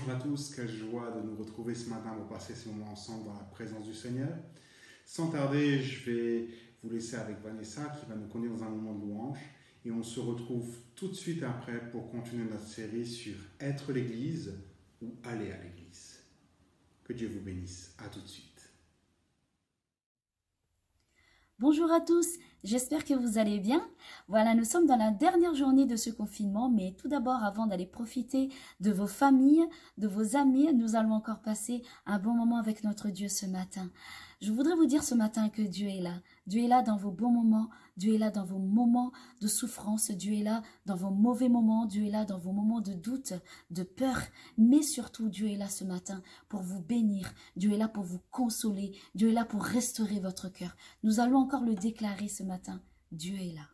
bonjour à tous, quelle joie de nous retrouver ce matin pour passer ce moment ensemble dans la présence du Seigneur. Sans tarder, je vais vous laisser avec Vanessa qui va nous conduire dans un moment de louange et on se retrouve tout de suite après pour continuer notre série sur être l'Église ou aller à l'Église. Que Dieu vous bénisse, à tout de suite. Bonjour à tous, j'espère que vous allez bien. Voilà, nous sommes dans la dernière journée de ce confinement, mais tout d'abord, avant d'aller profiter de vos familles, de vos amis, nous allons encore passer un bon moment avec notre Dieu ce matin. Je voudrais vous dire ce matin que Dieu est là. Dieu est là dans vos bons moments, Dieu est là dans vos moments de souffrance, Dieu est là dans vos mauvais moments, Dieu est là dans vos moments de doute, de peur, mais surtout Dieu est là ce matin pour vous bénir, Dieu est là pour vous consoler, Dieu est là pour restaurer votre cœur. Nous allons encore le déclarer ce matin, Dieu est là.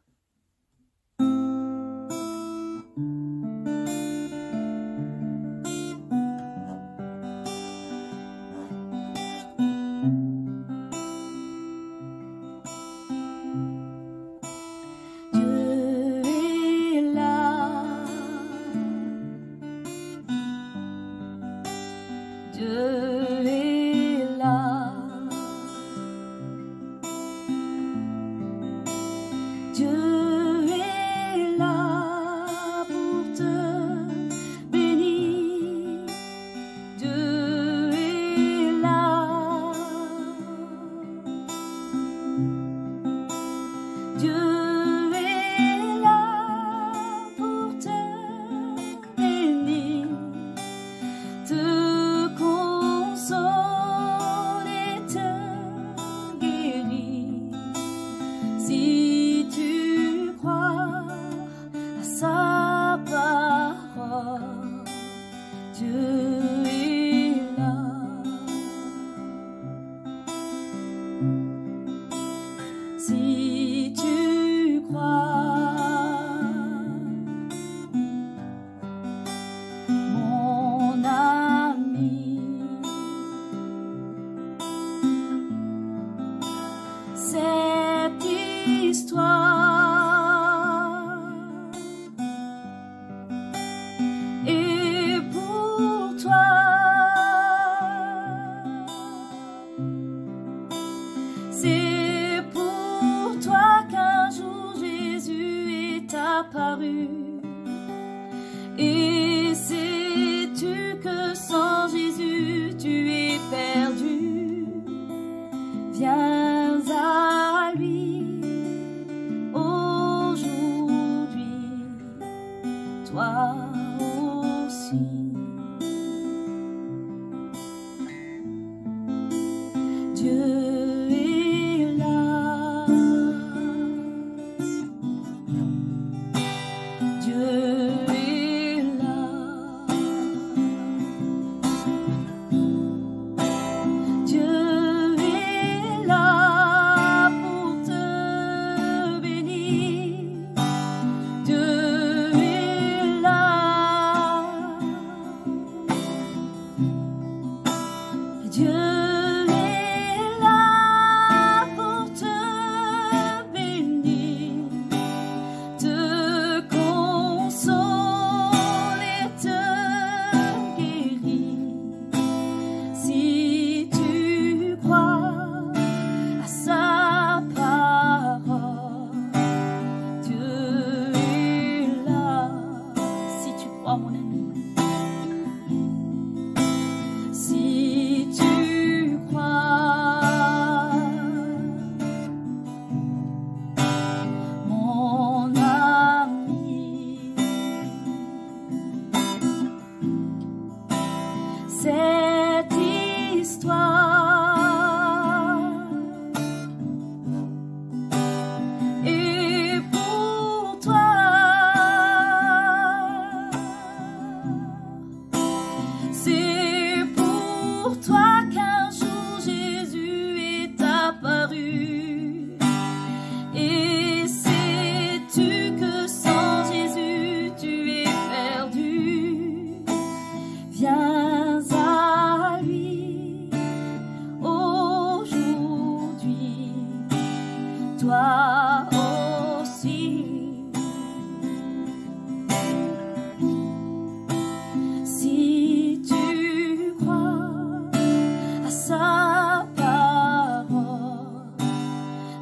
Si tu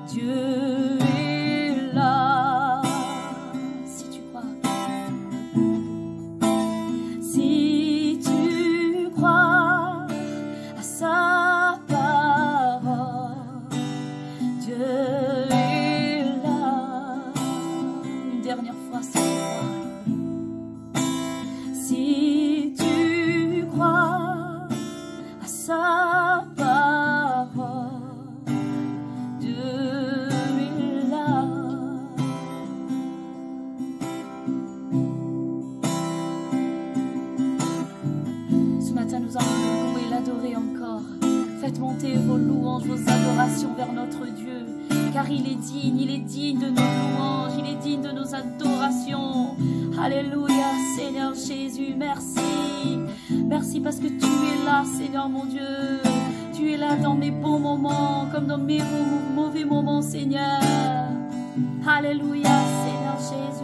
Dieu est là. Si tu crois, si tu crois à sa parole, Dieu est là. Une dernière fois, si tu crois, si tu crois à sa parole, Dieu est là. Ce matin, nous allons le louer, l'adorer encore. Faites monter vos louanges, vos adorations vers notre Dieu, car il est digne de nos louanges, il est digne de nos adorations. Alléluia, Seigneur Jésus, merci. Merci parce que tu es là, Seigneur mon Dieu. Tu es là dans mes bons moments, comme dans mes mauvais moments, Seigneur. Alléluia, Seigneur Jésus.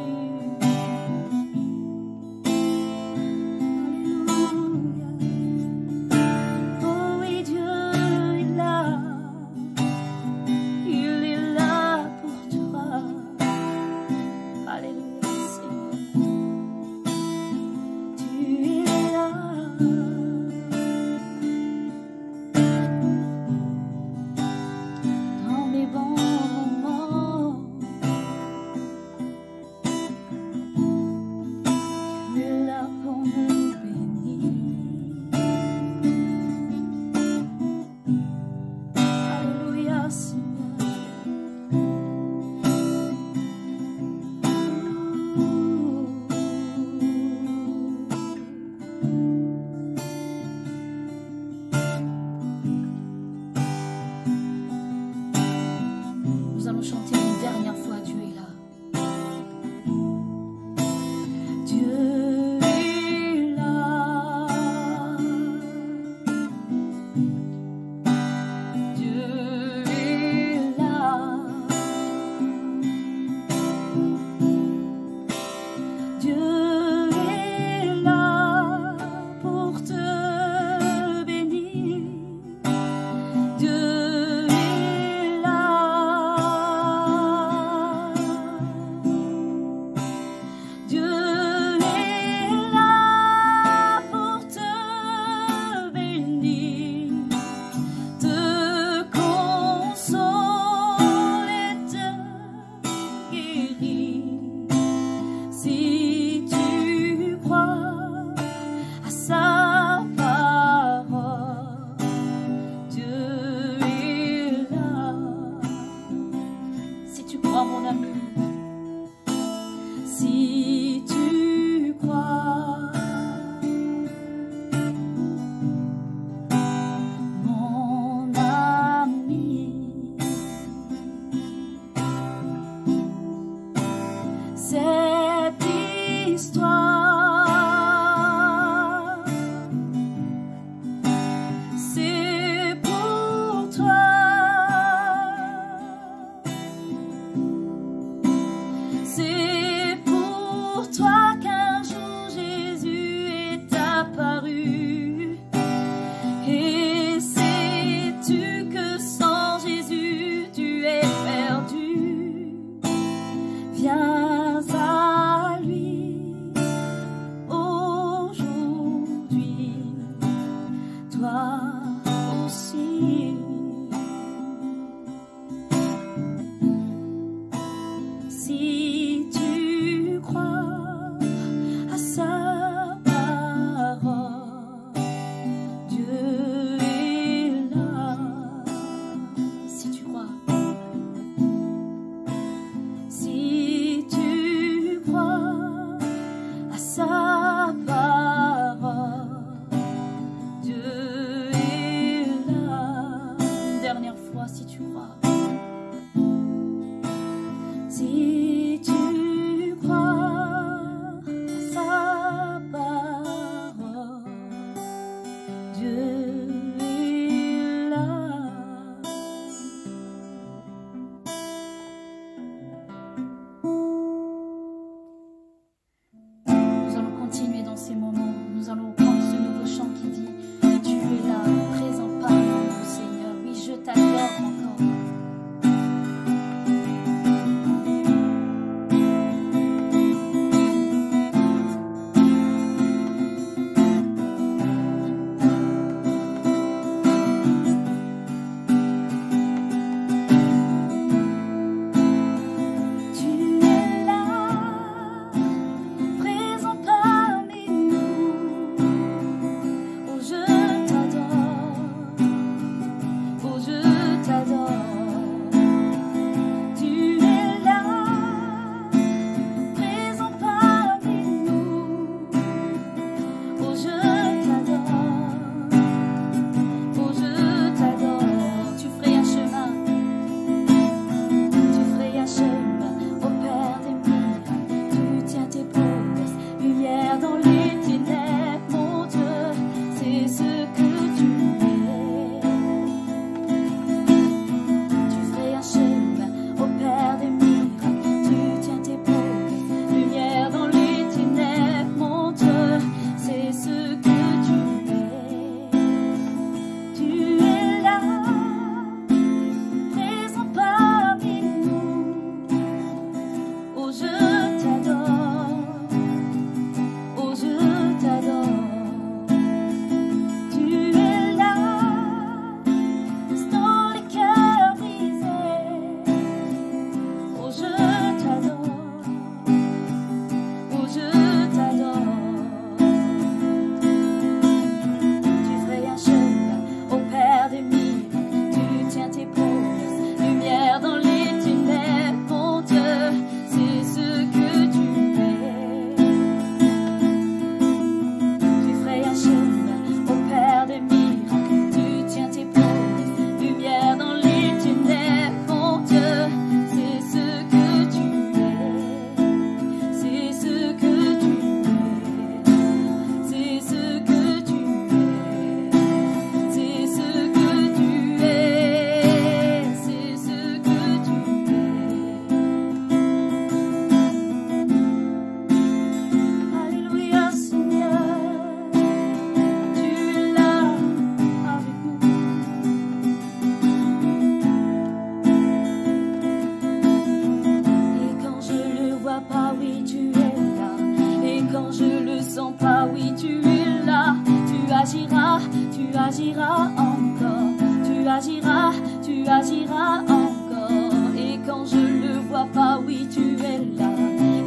agiras encore, tu agiras encore. Et quand je le vois pas, oui, tu es là.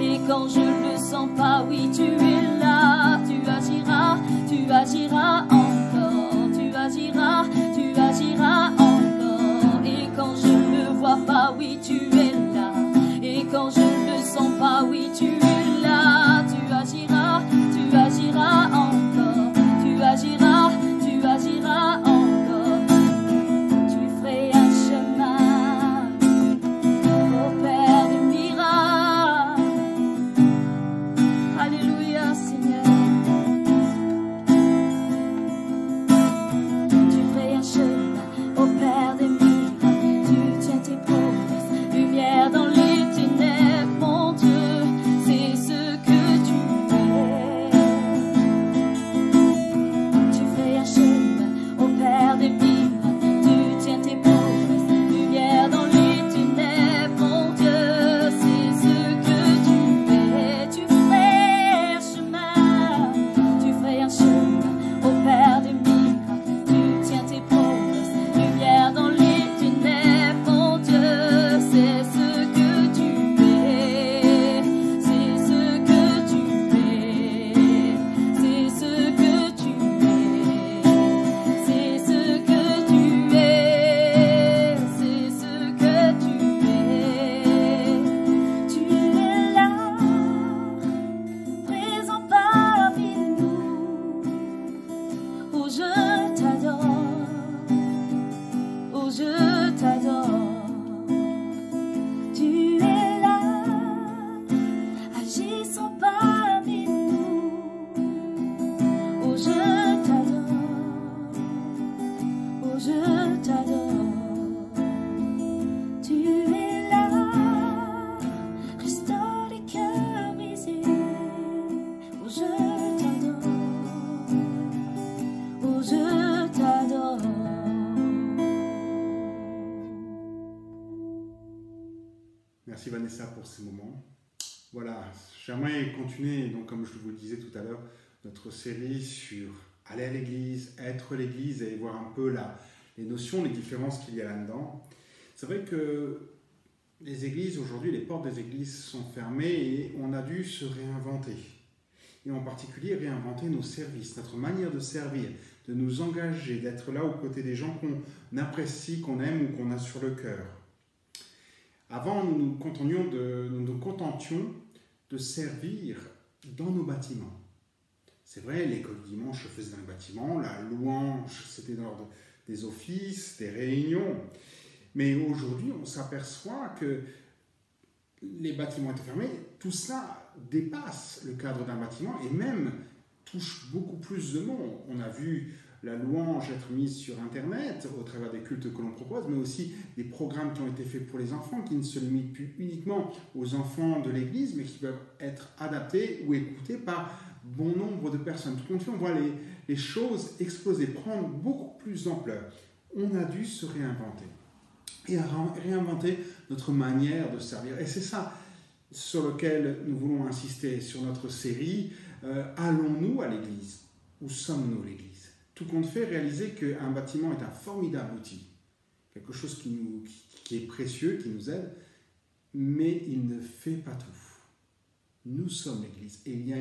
Et quand je le sens pas, oui, tu es là. Tu agiras encore, tu agiras encore. Et quand je le vois pas, oui, tu es là. Et quand je le sens pas, oui, tu es là. Tu agiras encore, tu agiras encore. Tu ferais un chemin au Père de miracles. Alléluia, Seigneur. Tu ferais un chemin au Père de miracles. Tu tiens tes promesses, lumière dans les ténèbres, mon Dieu, c'est ce que tu es. Tu fais un chemin au Père des miracles, tu tiens tes promesses, lumière dans les ténèbres, mon Dieu, c'est ce que tu es. Tu fais un chemin au Père des miracles, tu tiens tes promesses, lumière dans les ténèbres, mon Dieu, c'est ce que tu es, c'est ce que tu es, c'est ce que tu es, c'est ce que tu es, c'est ce que tu es. Tu es là, présent parmi nous, où je t'adore, où je t'adore. Tu es là, agissant parmi nous, où je t'adore, où je t'adore. Tu es là, restaure les cœurs brisés, où je t'adore, où je t'adore. Merci Vanessa pour ces moments. Voilà, j'aimerais continuer, donc comme je vous le disais tout à l'heure, notre série sur aller à l'église, être l'église et voir un peu les notions, les différences qu'il y a là-dedans. C'est vrai que les églises, aujourd'hui, les portes des églises sont fermées et on a dû se réinventer. Et en particulier, réinventer nos services, notre manière de servir, de nous engager, d'être là aux côtés des gens qu'on apprécie, qu'on aime ou qu'on a sur le cœur. Avant, nous nous contentions de servir dans nos bâtiments. C'est vrai, l'école du dimanche se faisait dans les bâtiments, la louange, c'était lors des offices, des réunions. Mais aujourd'hui, on s'aperçoit que les bâtiments étaient fermés. Tout ça dépasse le cadre d'un bâtiment et même touche beaucoup plus de monde. On a vu la louange être mise sur Internet au travers des cultes que l'on propose, mais aussi des programmes qui ont été faits pour les enfants, qui ne se limitent plus uniquement aux enfants de l'Église, mais qui peuvent être adaptés ou écoutés par bon nombre de personnes. Tout compte fait, on voit les choses exploser, prendre beaucoup plus d'ampleur. On a dû se réinventer et réinventer notre manière de servir. Et c'est ça sur lequel nous voulons insister sur notre série. Allons-nous à l'Église? Où sommes-nous l'Église? Tout compte fait, réaliser qu'un bâtiment est un formidable outil, quelque chose qui est précieux, qui nous aide, mais il ne fait pas tout. Nous sommes l'Église et il y a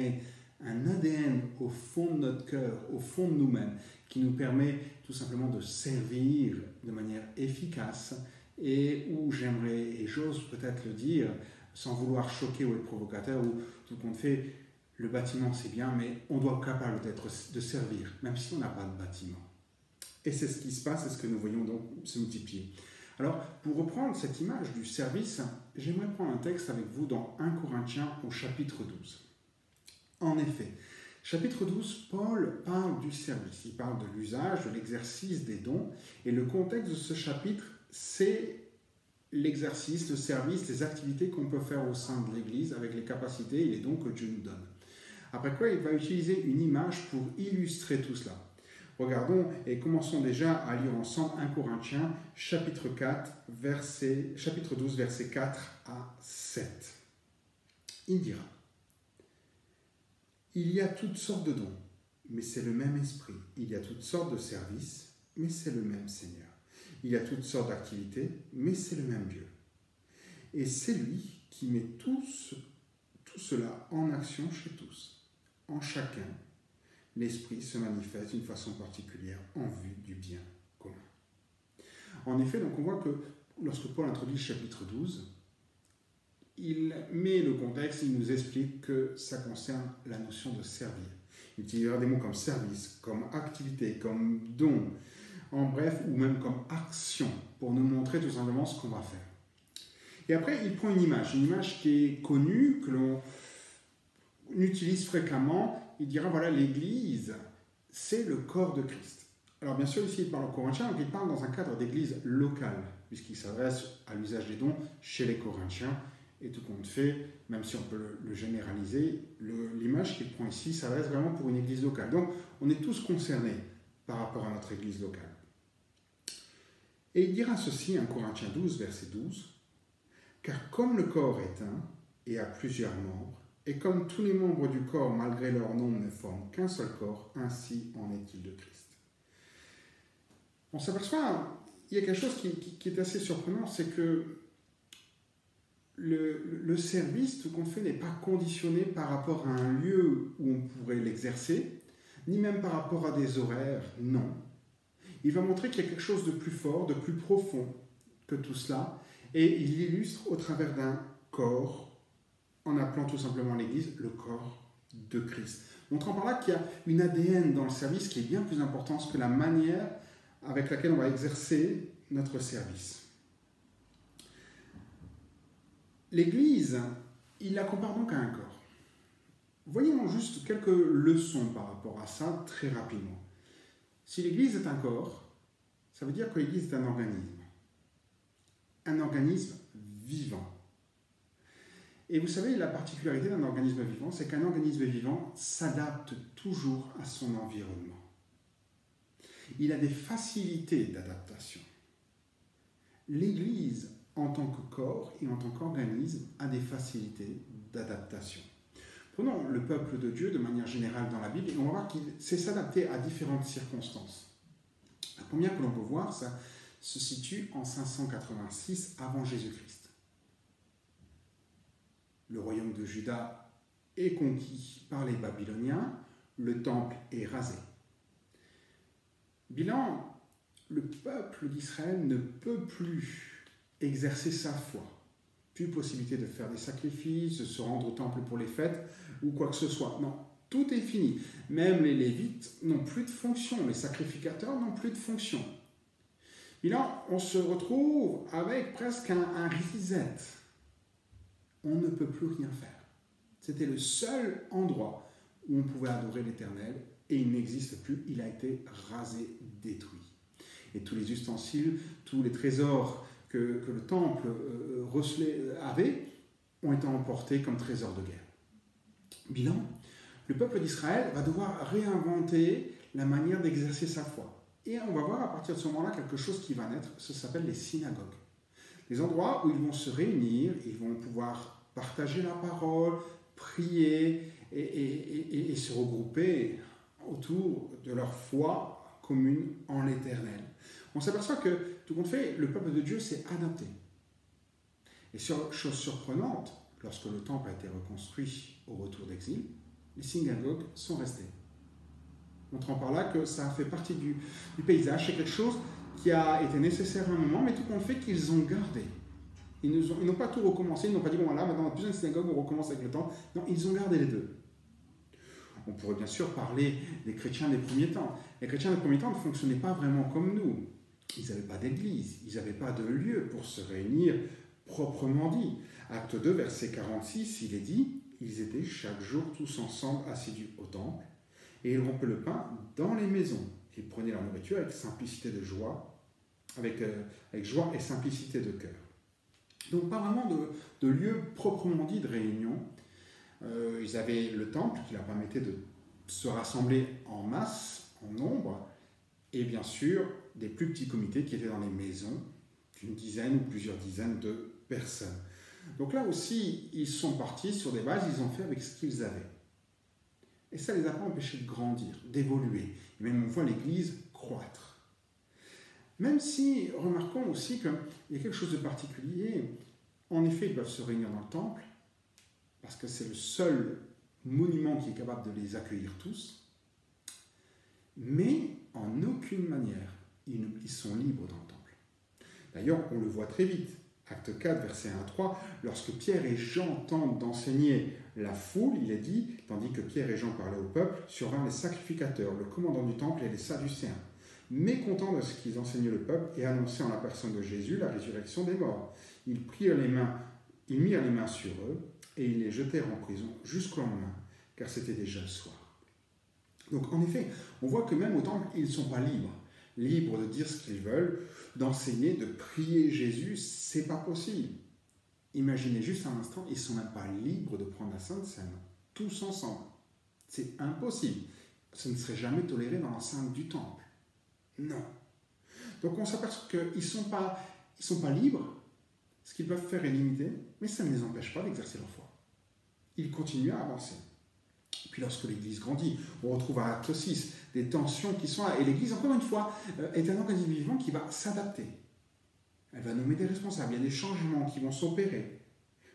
un ADN au fond de notre cœur, au fond de nous-mêmes, qui nous permet tout simplement de servir de manière efficace et où j'aimerais, et j'ose peut-être le dire, sans vouloir choquer ou être provocateur, ou tout compte fait, le bâtiment c'est bien, mais on doit être capable de servir, même si on n'a pas de bâtiment. Et c'est ce qui se passe, c'est ce que nous voyons donc se multiplier. Alors, pour reprendre cette image du service, j'aimerais prendre un texte avec vous dans 1 Corinthiens au chapitre 12. En effet, chapitre 12, Paul parle du service, il parle de l'usage, de l'exercice des dons, et le contexte de ce chapitre, c'est l'exercice, le service, les activités qu'on peut faire au sein de l'Église avec les capacités et les dons que Dieu nous donne. Après quoi, il va utiliser une image pour illustrer tout cela. Regardons et commençons déjà à lire ensemble 1 Corinthiens, chapitre 12, versets 4 à 7. Il dira: il y a toutes sortes de dons, mais c'est le même esprit. Il y a toutes sortes de services, mais c'est le même Seigneur. Il y a toutes sortes d'activités, mais c'est le même Dieu. Et c'est lui qui met tout cela en action chez tous. En chacun, l'Esprit se manifeste d'une façon particulière en vue du bien commun. En effet, donc on voit que lorsque Paul introduit le chapitre 12, il met le contexte, il nous explique que ça concerne la notion de servir. Il utilisera des mots comme service, comme activité, comme don, en bref, ou même comme action, pour nous montrer tout simplement ce qu'on va faire. Et après, il prend une image qui est connue, que l'on utilise fréquemment. Il dira, voilà, l'Église, c'est le corps de Christ. Alors bien sûr, ici, il parle aux Corinthiens, donc il parle dans un cadre d'église locale, puisqu'il s'adresse à l'usage des dons chez les Corinthiens, et tout compte fait, même si on peut le généraliser, l'image qu'il prend ici s'adresse vraiment pour une église locale. Donc, on est tous concernés par rapport à notre église locale. Et il dira ceci, en Corinthiens 12, verset 12, « Car comme le corps est un et a plusieurs membres, et comme tous les membres du corps, malgré leur nombre, ne forment qu'un seul corps, ainsi en est-il de Christ. » On s'aperçoit, il y a quelque chose qui est assez surprenant, c'est que le service, tout compte fait, n'est pas conditionné par rapport à un lieu où on pourrait l'exercer, ni même par rapport à des horaires, non. Il va montrer qu'il y a quelque chose de plus fort, de plus profond que tout cela, et il l'illustre au travers d'un corps, en appelant tout simplement l'Église le corps de Christ. Montrant par là qu'il y a une ADN dans le service qui est bien plus importante que la manière avec laquelle on va exercer notre service. L'Église, il la compare donc à un corps. Voyons juste quelques leçons par rapport à ça très rapidement. Si l'Église est un corps, ça veut dire que l'Église est un organisme vivant. Et vous savez, la particularité d'un organisme vivant, c'est qu'un organisme vivant s'adapte toujours à son environnement. Il a des facilités d'adaptation. L'Église, en tant que corps et en tant qu'organisme, a des facilités d'adaptation. Prenons le peuple de Dieu de manière générale dans la Bible et on va voir qu'il sait s'adapter à différentes circonstances. La première que l'on peut voir, ça se situe en 586 avant Jésus-Christ. Le royaume de Juda est conquis par les Babyloniens, le temple est rasé. Bilan, le peuple d'Israël ne peut plus exercer sa foi. Plus possibilité de faire des sacrifices, de se rendre au temple pour les fêtes ou quoi que ce soit. Non, tout est fini. Même les Lévites n'ont plus de fonction, les sacrificateurs n'ont plus de fonction. Bilan, on se retrouve avec presque un reset. On ne peut plus rien faire. C'était le seul endroit où on pouvait adorer l'Éternel et il n'existe plus, il a été rasé, détruit. Et tous les ustensiles, tous les trésors que le temple avait ont été emportés comme trésors de guerre. Bilan, le peuple d'Israël va devoir réinventer la manière d'exercer sa foi. Et on va voir à partir de ce moment-là quelque chose qui va naître, ça s'appelle les synagogues. Les endroits où ils vont se réunir, ils vont pouvoir partager la parole, prier et se regrouper autour de leur foi commune en l'Éternel. On s'aperçoit que, tout compte fait, le peuple de Dieu s'est adapté. Et chose surprenante, lorsque le temple a été reconstruit au retour d'exil, les synagogues sont restées. Montrant par là que ça a fait partie du paysage, c'est quelque chose qui a été nécessaire à un moment, mais tout compte fait qu'ils ont gardé. Ils n'ont pas tout recommencé, ils n'ont pas dit, bon voilà, maintenant on a plus une synagogue, on recommence avec le temple. Non, ils ont gardé les deux. On pourrait bien sûr parler des chrétiens des premiers temps. Les chrétiens des premiers temps ne fonctionnaient pas vraiment comme nous. Ils n'avaient pas d'église, ils n'avaient pas de lieu pour se réunir proprement dit. Acte 2, verset 46, il est dit, ils étaient chaque jour tous ensemble assidus au temple, et ils rompaient le pain dans les maisons. Ils prenaient leur nourriture avec simplicité de joie, avec joie et simplicité de cœur. Donc pas vraiment de lieu proprement dit de réunion. Ils avaient le temple qui leur permettait de se rassembler en masse, en nombre, et bien sûr des plus petits comités qui étaient dans les maisons, d'une dizaine ou plusieurs dizaines de personnes. Donc là aussi, ils sont partis sur des bases, ils ont fait avec ce qu'ils avaient. Et ça ne les a pas empêchés de grandir, d'évoluer. Et même on voit l'Église croître. Même si, remarquons aussi qu'il y a quelque chose de particulier. En effet, ils doivent se réunir dans le temple, parce que c'est le seul monument qui est capable de les accueillir tous. Mais en aucune manière, ils sont libres dans le temple. D'ailleurs, on le voit très vite. Acte 4, versets 1 à 3, lorsque Pierre et Jean tentent d'enseigner la foule, il est dit, tandis que Pierre et Jean parlaient au peuple, survinrent les sacrificateurs, le commandant du temple et les Sadducéens, mécontents de ce qu'ils enseignaient le peuple et annonçaient en la personne de Jésus la résurrection des morts. Ils mirent les mains sur eux et ils les jetèrent en prison jusqu'au lendemain, car c'était déjà le soir. Donc en effet, on voit que même au temple, ils ne sont pas libres de dire ce qu'ils veulent, d'enseigner, de prier Jésus, c'est pas possible. Imaginez juste un instant, ils ne sont même pas libres de prendre la Sainte Seine, tous ensemble. C'est impossible. Ce ne serait jamais toléré dans l'enceinte du temple. Non. Donc on s'aperçoit qu'ils ne sont pas libres. Ce qu'ils peuvent faire est limité, mais ça ne les empêche pas d'exercer leur foi. Ils continuent à avancer. Puis lorsque l'Église grandit, on retrouve à Acte 6 des tensions qui sont là. Et l'Église, encore une fois, est un organisme vivant qui va s'adapter. Elle va nommer des responsables. Il y a des changements qui vont s'opérer.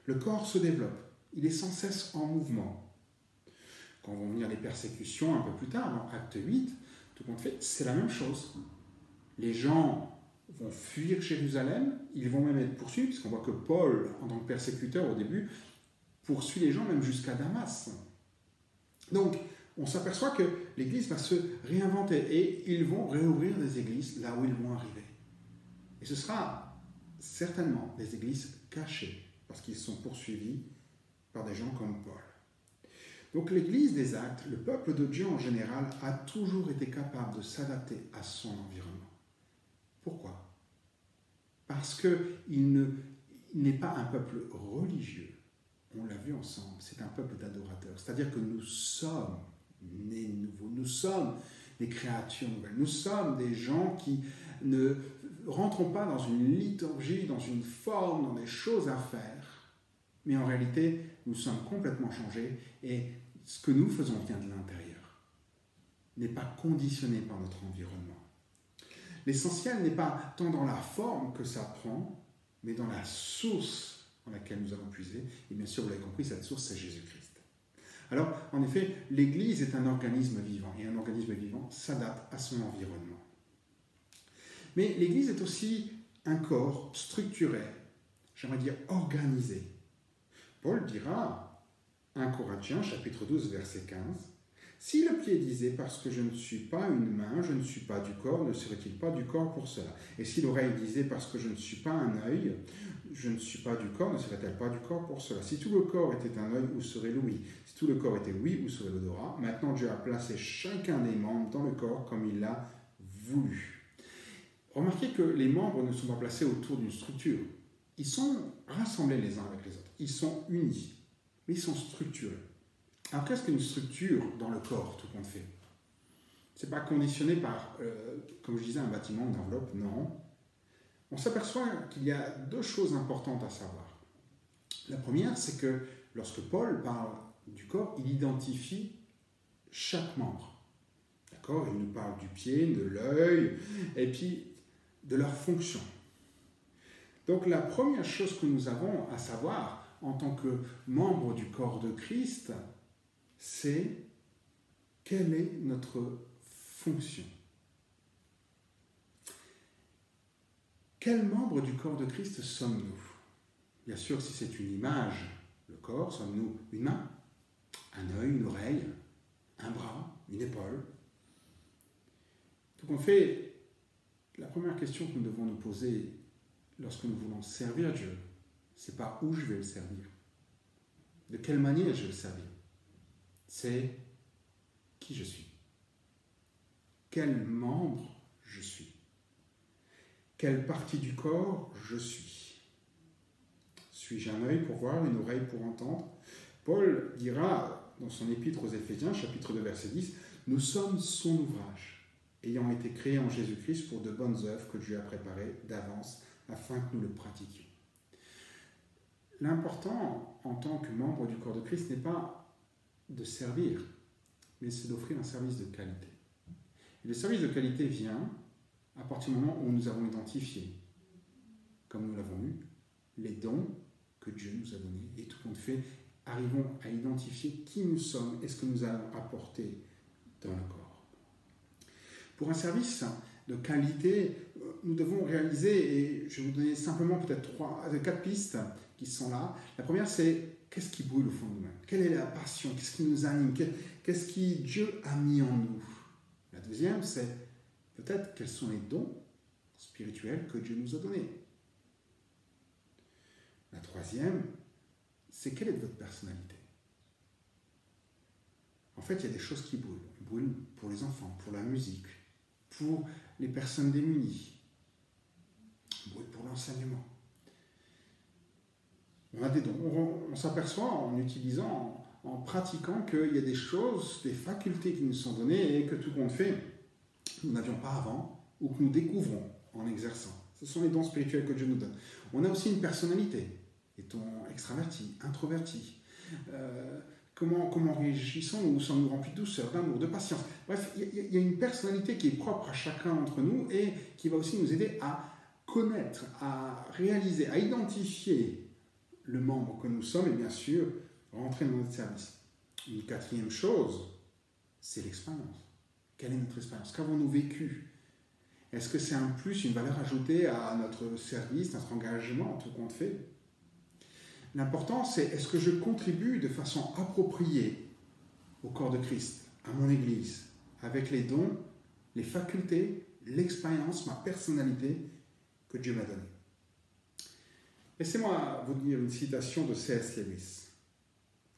Le corps se développe. Il est sans cesse en mouvement. Quand vont venir les persécutions un peu plus tard, dans Acte 8, tout compte fait, c'est la même chose. Les gens vont fuir Jérusalem, ils vont même être poursuivis, puisqu'on voit que Paul, en tant que persécuteur au début, poursuit les gens même jusqu'à Damas. Donc, on s'aperçoit que l'Église va se réinventer et ils vont réouvrir des églises là où ils vont arriver. Et ce sera certainement des églises cachées, parce qu'ils sont poursuivis par des gens comme Paul. Donc l'Église des Actes, le peuple de Dieu en général, a toujours été capable de s'adapter à son environnement. Pourquoi ? Parce qu'il n'est pas un peuple religieux. On l'a vu ensemble, c'est un peuple d'adorateurs. C'est-à-dire que nous sommes nés nouveaux, nous sommes des créatures nouvelles, nous sommes des gens qui ne rentrons pas dans une liturgie, dans une forme, dans des choses à faire, mais en réalité, nous sommes complètement changés et ce que nous faisons vient de l'intérieur, n'est pas conditionné par notre environnement. L'essentiel n'est pas tant dans la forme que ça prend, mais dans la source dans laquelle nous avons puisé. Et bien sûr, vous l'avez compris, cette source, c'est Jésus-Christ. Alors, en effet, l'Église est un organisme vivant, et un organisme vivant s'adapte à son environnement. Mais l'Église est aussi un corps structuré, j'aimerais dire organisé. Paul dira, 1 Corinthiens, chapitre 12, verset 15, « Si le pied disait, parce que je ne suis pas une main, je ne suis pas du corps, ne serait-il pas du corps pour cela? Et si l'oreille disait, parce que je ne suis pas un œil, je ne suis pas du corps, ne serait-elle pas du corps pour cela? Si tout le corps était un œil, où serait l'ouïe? Si tout le corps était l'ouïe, où serait l'odorat? Maintenant Dieu a placé chacun des membres dans le corps comme il l'a voulu. » Remarquez que les membres ne sont pas placés autour d'une structure. Ils sont rassemblés les uns avec les autres. Ils sont unis, mais ils sont structurés. Alors qu'est-ce qu'une structure dans le corps, tout compte fait? Ce n'est pas conditionné par, comme je disais, un bâtiment, une enveloppe, non. On s'aperçoit qu'il y a deux choses importantes à savoir. La première, c'est que lorsque Paul parle du corps, il identifie chaque membre. D'accord? Il nous parle du pied, de l'œil, et puis de leur fonction. Donc la première chose que nous avons à savoir en tant que membre du corps de Christ, c'est quelle est notre fonction. Quel membre du corps de Christ sommes-nous? Bien sûr, si c'est une image, le corps, sommes-nous une main, un œil, une oreille, un bras, une épaule? Donc en fait, la première question que nous devons nous poser lorsque nous voulons servir Dieu, c'est pas où je vais le servir, de quelle manière je vais le servir, c'est qui je suis, quel membre je suis, quelle partie du corps je suis. Suis-je un œil pour voir, une oreille pour entendre? Paul dira dans son épître aux Éphésiens, chapitre 2, verset 10, « Nous sommes son ouvrage, ayant été créés en Jésus-Christ pour de bonnes œuvres que Dieu a préparées d'avance afin que nous le pratiquions. » L'important en tant que membre du corps de Christ n'est pas de servir, mais c'est d'offrir un service de qualité. Et le service de qualité vient à partir du moment où nous avons identifié, comme nous l'avons eu, les dons que Dieu nous a donnés. Et tout compte fait, arrivons à identifier qui nous sommes et ce que nous allons apporter dans le corps. Pour un service de qualité, nous devons réaliser, et je vais vous donner simplement peut-être 4 pistes qui sont là. La première, c'est qu'est-ce qui brûle au fond de nous-mêmes? Quelle est la passion? Qu'est-ce qui nous anime? Qu'est-ce que Dieu a mis en nous? La deuxième, c'est peut-être quels sont les dons spirituels que Dieu nous a donnés. La troisième, c'est quelle est votre personnalité? En fait, il y a des choses qui brûlent. Ils brûlent pour les enfants, pour la musique, pour les personnes démunies, ils brûlent pour l'enseignement. On a des dons. On s'aperçoit en utilisant, en pratiquant qu'il y a des choses, des facultés qui nous sont données et que tout compte fait, nous n'avions pas avant ou que nous découvrons en exerçant. Ce sont les dons spirituels que Dieu nous donne. On a aussi une personnalité. Est-on extraverti, introverti? Comment réagissons-nous? Sommes-nous remplis de douceur, d'amour, de patience? Bref, il y a une personnalité qui est propre à chacun d'entre nous et qui va aussi nous aider à connaître, à réaliser, à identifier le membre que nous sommes et bien sûr rentrer dans notre service. Une quatrième chose, c'est l'expérience. Quelle est notre expérience? Qu'avons-nous vécu? Est-ce que c'est un plus, une valeur ajoutée à notre service, notre engagement, tout compte fait? L'important, c'est est-ce que je contribue de façon appropriée au corps de Christ, à mon Église, avec les dons, les facultés, l'expérience, ma personnalité que Dieu m'a donnée. Laissez-moi vous dire une citation de C.S. Lewis.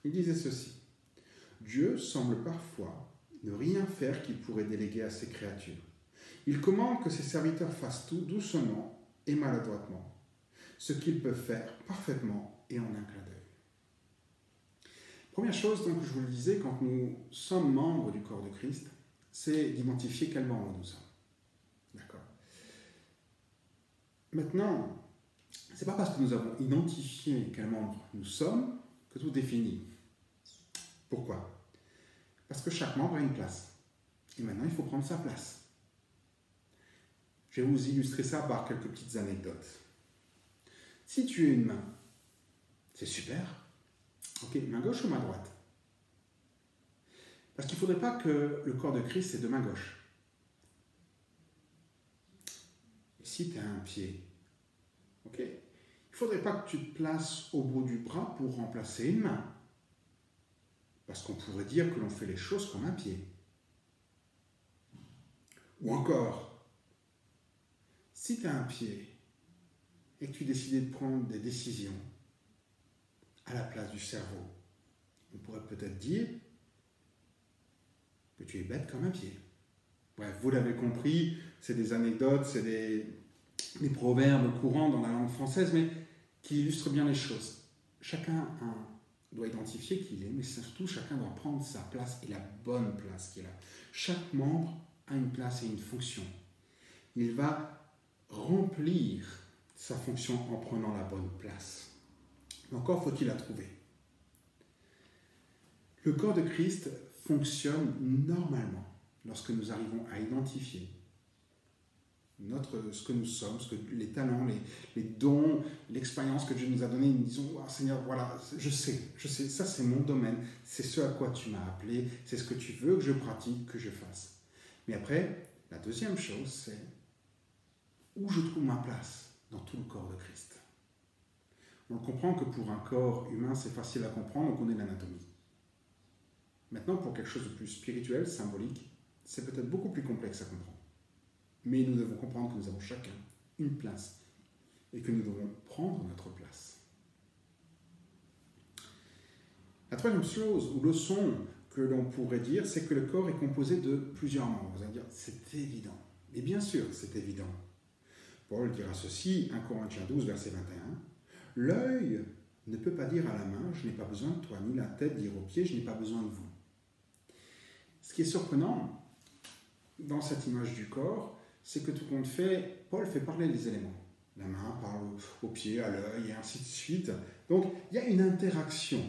Il disait ceci: « Dieu semble parfois ne rien faire qu'il pourrait déléguer à ses créatures. Il commande que ses serviteurs fassent tout doucement et maladroitement, ce qu'ils peuvent faire parfaitement et en un clin d'œil. » Première chose, donc, je vous le disais, quand nous sommes membres du corps de Christ, c'est d'identifier quel membre nous sommes. D'accord? Maintenant, c'est pas parce que nous avons identifié quel membre nous sommes que tout est fini. Pourquoi? Parce que chaque membre a une place. Et maintenant, il faut prendre sa place. Je vais vous illustrer ça par quelques petites anecdotes. Si tu es une main, c'est super. Ok, main gauche ou main droite? Parce qu'il ne faudrait pas que le corps de Christ ait deux mains gauches. Et si tu as un pied, ok, il ne faudrait pas que tu te places au bout du bras pour remplacer une main. Parce qu'on pourrait dire que l'on fait les choses comme un pied. Ou encore, si tu as un pied et que tu décides de prendre des décisions à la place du cerveau, on pourrait peut-être dire que tu es bête comme un pied. Bref, vous l'avez compris, c'est des anecdotes, c'est des proverbes courants dans la langue française, mais qui illustrent bien les choses. Chacun doit identifier qui il est, mais surtout chacun doit prendre sa place et la bonne place qu'il a. Chaque membre a une place et une fonction. Il va remplir sa fonction en prenant la bonne place. Mais encore faut-il la trouver. Le corps de Christ fonctionne normalement lorsque nous arrivons à identifier ce que nous sommes, les talents, les dons, l'expérience que Dieu nous a donnée. Nous disons, oh, Seigneur, voilà, je sais, ça c'est mon domaine, c'est ce à quoi tu m'as appelé, c'est ce que tu veux que je pratique, que je fasse. Mais après, la deuxième chose, c'est où je trouve ma place dans tout le corps de Christ. On comprend que pour un corps humain, c'est facile à comprendre, on connaît l'anatomie. Maintenant, pour quelque chose de plus spirituel, symbolique, c'est peut-être beaucoup plus complexe à comprendre. Mais nous devons comprendre que nous avons chacun une place et que nous devons prendre notre place. La troisième chose ou leçon que l'on pourrait dire, c'est que le corps est composé de plusieurs membres. Vous allez dire, c'est évident. Et bien sûr, c'est évident. Paul dira ceci, 1 Corinthiens 12, verset 21. « L'œil ne peut pas dire à la main, je n'ai pas besoin de toi, ni la tête dire aux pieds, je n'ai pas besoin de vous. » Ce qui est surprenant dans cette image du corps, c'est que tout compte fait, Paul fait parler les éléments. La main parle aux pieds, à l'œil, et ainsi de suite. Donc, il y a une interaction.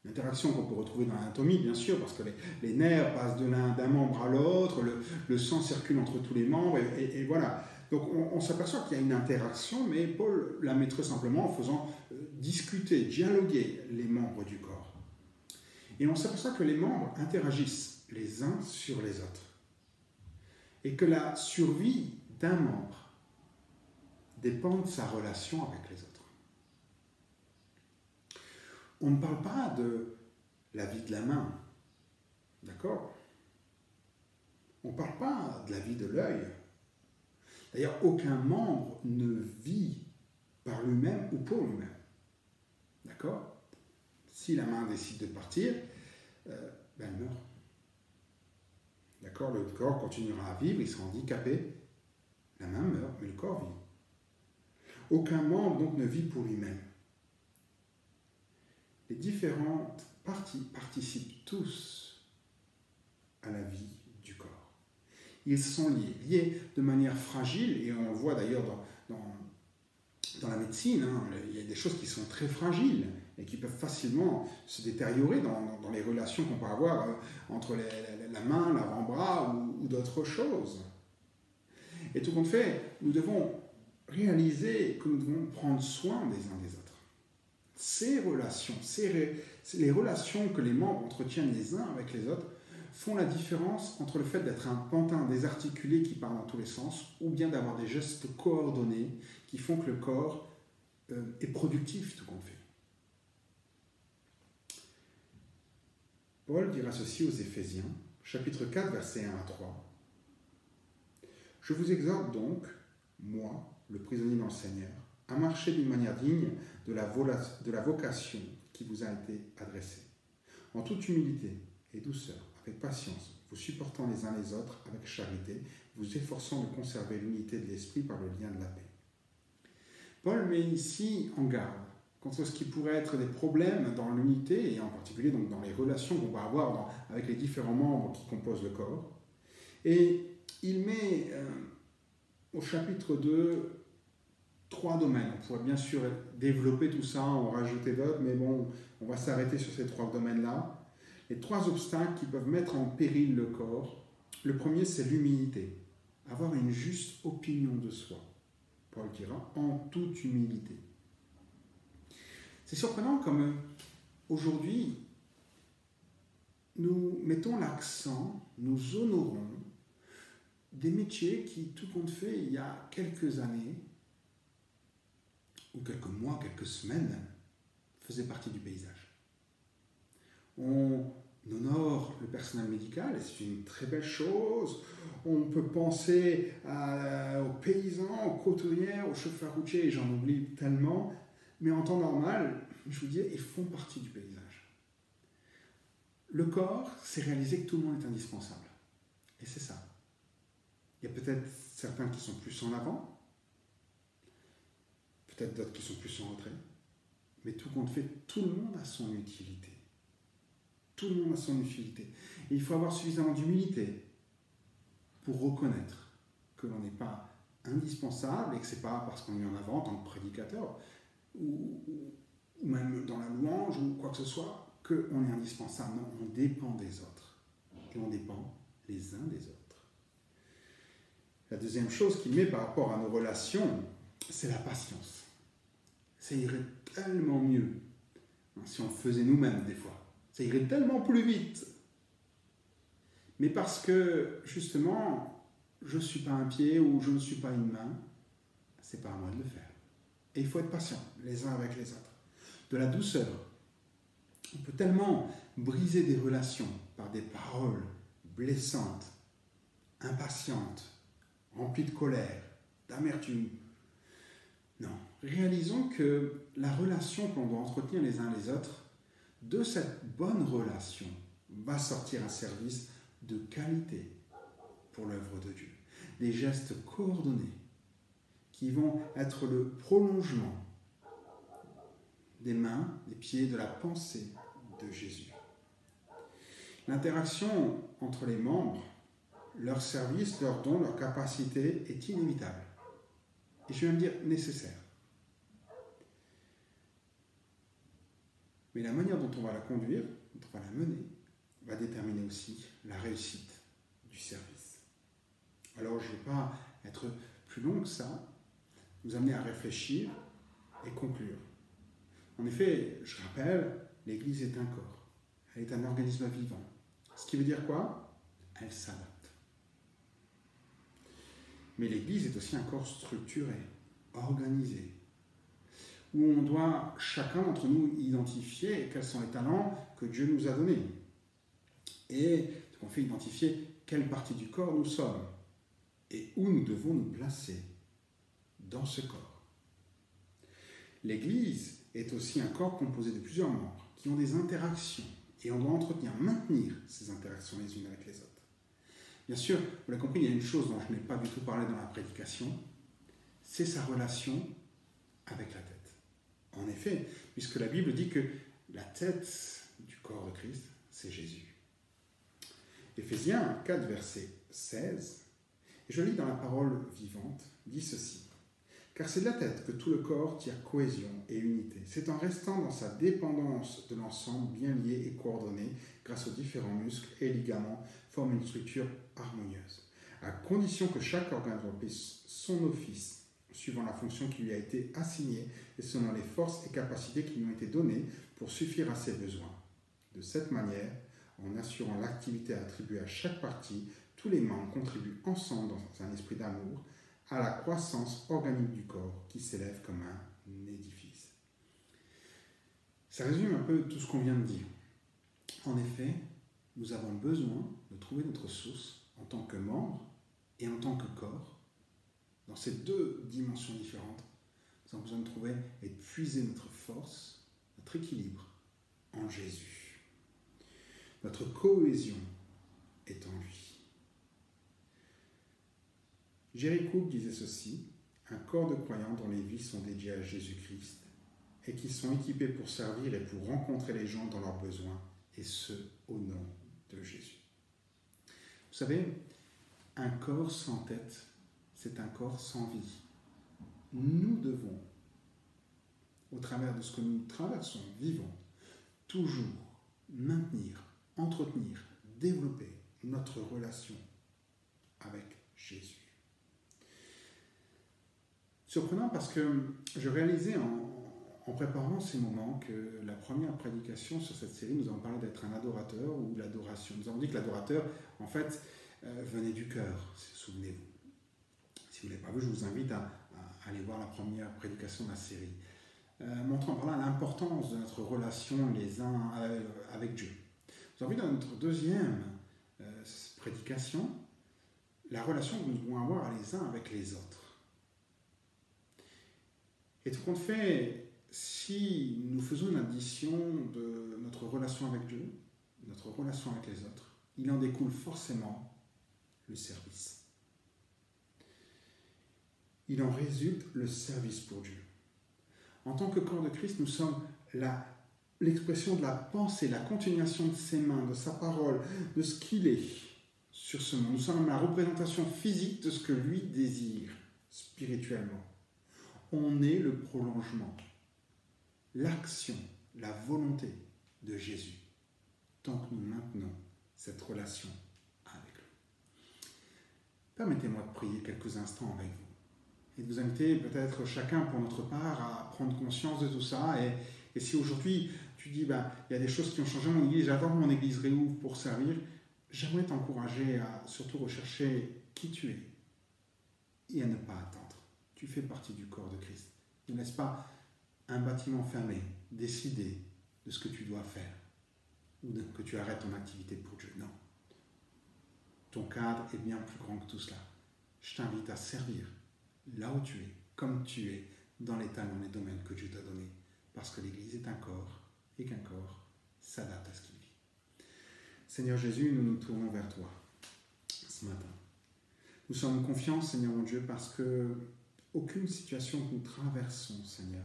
Une interaction qu'on peut retrouver dans l'anatomie, bien sûr, parce que les nerfs passent d'un membre à l'autre, le sang circule entre tous les membres, et voilà. Donc on s'aperçoit qu'il y a une interaction, mais Paul la mettrait simplement en faisant discuter, dialoguer les membres du corps. Et on s'aperçoit que les membres interagissent les uns sur les autres. Et que la survie d'un membre dépend de sa relation avec les autres. On ne parle pas de la vie de la main, d'accord? On ne parle pas de la vie de l'œil. D'ailleurs, aucun membre ne vit par lui-même ou pour lui-même. D'accord? Si la main décide de partir, elle meurt. D'accord? Le corps continuera à vivre, il sera handicapé. La main meurt, mais le corps vit. Aucun membre donc ne vit pour lui-même. Les différentes parties participent tous à la vie du corps. Ils sont liés de manière fragile, et on le voit d'ailleurs dans la médecine, hein, il y a des choses qui sont très fragiles et qui peuvent facilement se détériorer dans les relations qu'on peut avoir entre la main, l'avant-bras ou d'autres choses. Et tout compte fait, nous devons réaliser que nous devons prendre soin des uns des autres. Ces relations, les relations que les membres entretiennent les uns avec les autres, font la différence entre le fait d'être un pantin désarticulé qui part dans tous les sens ou bien d'avoir des gestes coordonnés qui font que le corps est productif, tout compte fait. Paul dira ceci aux Éphésiens, chapitre 4, versets 1 à 3. « Je vous exhorte donc, moi, le prisonnier dans le Seigneur, à marcher d'une manière digne de la vocation qui vous a été adressée, en toute humilité et douceur, avec patience, vous supportant les uns les autres avec charité, vous efforçant de conserver l'unité de l'esprit par le lien de la paix. » Paul met ici en garde contre ce qui pourrait être des problèmes dans l'unité, et en particulier donc dans les relations qu'on va avoir avec les différents membres qui composent le corps. Et il met au chapitre 2 3 domaines. On pourrait bien sûr développer tout ça, en rajouter d'autres, mais bon, on va s'arrêter sur ces 3 domaines-là. Les 3 obstacles qui peuvent mettre en péril le corps. Le premier, c'est l'humilité. Avoir une juste opinion de soi. Paul dira, en toute humilité. C'est surprenant comme aujourd'hui, nous mettons l'accent, nous honorons des métiers qui, tout compte fait, il y a quelques années, ou quelques mois, quelques semaines, faisaient partie du paysage. On honore le personnel médical, et c'est une très belle chose. On peut penser aux paysans, aux couturières, aux chauffeurs routiers, et j'en oublie tellement. Mais en temps normal, je vous dis, ils font partie du paysage. Le corps, c'est réaliser que tout le monde est indispensable. Et c'est ça. Il y a peut-être certains qui sont plus en avant, peut-être d'autres qui sont plus en retrait, mais tout compte fait, tout le monde a son utilité. Tout le monde a son utilité. Et il faut avoir suffisamment d'humilité pour reconnaître que l'on n'est pas indispensable et que ce n'est pas parce qu'on est en avant en tant que prédicateur ou même dans la louange ou quoi que ce soit qu'on est indispensable. Non, on dépend des autres et on dépend les uns des autres. La deuxième chose qu'il met par rapport à nos relations, c'est la patience. Ça irait tellement mieux si on le faisait nous-mêmes des fois. Ça irait tellement plus vite. Mais parce que, justement, je ne suis pas un pied ou je ne suis pas une main, c'est pas à moi de le faire. Et il faut être patient, les uns avec les autres. De la douceur. On peut tellement briser des relations par des paroles blessantes, impatientes, remplies de colère, d'amertume. Non. Réalisons que la relation qu'on doit entretenir les uns les autres, de cette bonne relation, va sortir un service de qualité pour l'œuvre de Dieu. Des gestes coordonnés qui vont être le prolongement des mains, des pieds, de la pensée de Jésus. L'interaction entre les membres, leur service, leurs dons, leur capacité est inévitable. Et je vais même dire nécessaire. Mais la manière dont on va la conduire, dont on va la mener, va déterminer aussi la réussite du service. Alors je ne vais pas être plus long que ça, nous amener à réfléchir et conclure. En effet, je rappelle, l'Église est un corps. Elle est un organisme vivant. Ce qui veut dire quoi? Elle s'adapte. Mais l'Église est aussi un corps structuré, organisé, où on doit chacun d'entre nous identifier quels sont les talents que Dieu nous a donnés. Et on fait identifier quelle partie du corps nous sommes et où nous devons nous placer dans ce corps. L'Église est aussi un corps composé de plusieurs membres qui ont des interactions et on doit entretenir, maintenir ces interactions les unes avec les autres. Bien sûr, vous l'avez compris, il y a une chose dont je n'ai pas du tout parlé dans la prédication, c'est sa relation avec la tête. En effet, puisque la Bible dit que la tête du corps de Christ, c'est Jésus. Éphésiens 4, verset 16, et je lis dans la parole vivante, dit ceci. Car c'est de la tête que tout le corps tire cohésion et unité. C'est en restant dans sa dépendance de l'ensemble bien lié et coordonné, grâce aux différents muscles et ligaments, forme une structure harmonieuse. À condition que chaque organe remplisse son office, suivant la fonction qui lui a été assignée et selon les forces et capacités qui lui ont été données pour suffire à ses besoins. De cette manière, en assurant l'activité attribuée à chaque partie, tous les membres contribuent ensemble dans un esprit d'amour à la croissance organique du corps qui s'élève comme un édifice. Ça résume un peu tout ce qu'on vient de dire. En effet, nous avons besoin de trouver notre source en tant que membre et en tant que corps. Dans ces deux dimensions différentes, nous avons besoin de trouver et de puiser notre force, notre équilibre en Jésus. Notre cohésion est en lui. Jerry Cook disait ceci, un corps de croyants dont les vies sont dédiées à Jésus-Christ et qui sont équipés pour servir et pour rencontrer les gens dans leurs besoins, et ce, au nom de Jésus. Vous savez, un corps sans tête, c'est un corps sans vie. Nous devons, au travers de ce que nous traversons, vivons, toujours maintenir, entretenir, développer notre relation avec Jésus. Surprenant parce que je réalisais en préparant ces moments que la première prédication sur cette série nous en parlait d'être un adorateur ou l'adoration. Nous avons dit que l'adorateur, en fait, venait du cœur, souvenez-vous. Si vous ne l'avez pas vu, je vous invite à aller voir la première prédication de la série, montrant par là l'importance de notre relation les uns avec Dieu. Nous avons vu dans notre deuxième prédication la relation que nous devons avoir les uns avec les autres. Et tout compte fait, si nous faisons une addition de notre relation avec Dieu, notre relation avec les autres, il en découle forcément le service. Il en résulte le service pour Dieu. En tant que corps de Christ, nous sommes l'expression de la pensée, la continuation de ses mains, de sa parole, de ce qu'il est sur ce monde. Nous sommes la représentation physique de ce que lui désire spirituellement. On est le prolongement, l'action, la volonté de Jésus, tant que nous maintenons cette relation avec lui. Permettez-moi de prier quelques instants avec vous et de vous inviter peut-être chacun pour notre part à prendre conscience de tout ça. Et si aujourd'hui tu dis, il y a des choses qui ont changé dans mon église, j'attends que mon église réouvre pour servir, j'aimerais t'encourager à surtout rechercher qui tu es et à ne pas attendre. Tu fais partie du corps de Christ. Ne laisse pas un bâtiment fermé décider de ce que tu dois faire ou que tu arrêtes ton activité pour Dieu. Non. Ton cadre est bien plus grand que tout cela. Je t'invite à servir là où tu es, comme tu es, dans les talents, les domaines que Dieu t'a donnés. Parce que l'Église est un corps et qu'un corps s'adapte à ce qu'il vit. Seigneur Jésus, nous nous tournons vers toi ce matin. Nous sommes confiants, Seigneur mon Dieu, parce que aucune situation que nous traversons, Seigneur,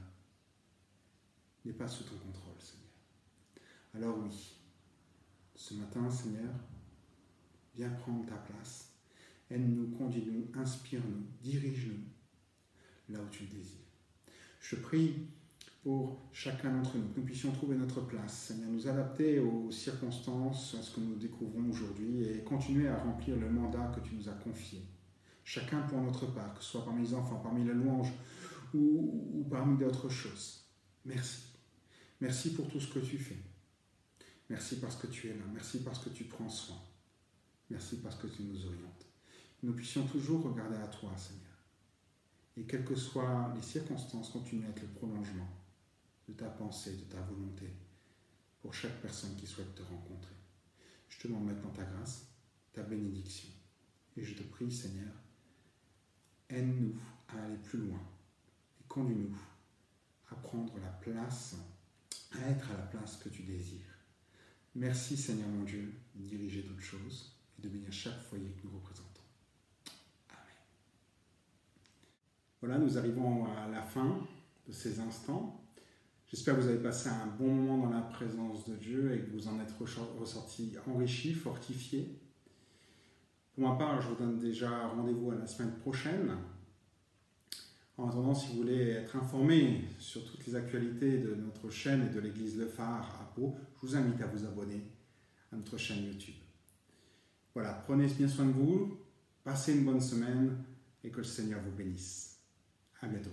n'est pas sous ton contrôle, Seigneur. Alors oui, ce matin, Seigneur, viens prendre ta place. Aide-nous, conduis-nous, inspire-nous, dirige-nous là où tu le désires. Je prie pour chacun d'entre nous, que nous puissions trouver notre place, Seigneur, nous adapter aux circonstances, à ce que nous découvrons aujourd'hui et continuer à remplir le mandat que tu nous as confié. chacun pour notre part, que ce soit parmi les enfants, parmi la louange ou parmi d'autres choses. Merci. Merci pour tout ce que tu fais. Merci parce que tu es là. Merci parce que tu prends soin. Merci parce que tu nous orientes. Que nous puissions toujours regarder à toi, Seigneur. Et quelles que soient les circonstances, continuer à être le prolongement de ta pensée, de ta volonté pour chaque personne qui souhaite te rencontrer. Je te demande maintenant ta grâce, ta bénédiction. Et je te prie, Seigneur, aide-nous à aller plus loin et conduis-nous à prendre la place, à être à la place que tu désires. Merci, Seigneur mon Dieu, de diriger toutes choses et de bénir chaque foyer que nous représentons. Amen. Voilà, nous arrivons à la fin de ces instants. J'espère que vous avez passé un bon moment dans la présence de Dieu et que vous en êtes ressortis enrichis, fortifiés. Pour ma part, je vous donne déjà rendez-vous à la semaine prochaine. En attendant, si vous voulez être informé sur toutes les actualités de notre chaîne et de l'église Le Phare à Pau, je vous invite à vous abonner à notre chaîne YouTube. Voilà, prenez bien soin de vous, passez une bonne semaine et que le Seigneur vous bénisse. À bientôt.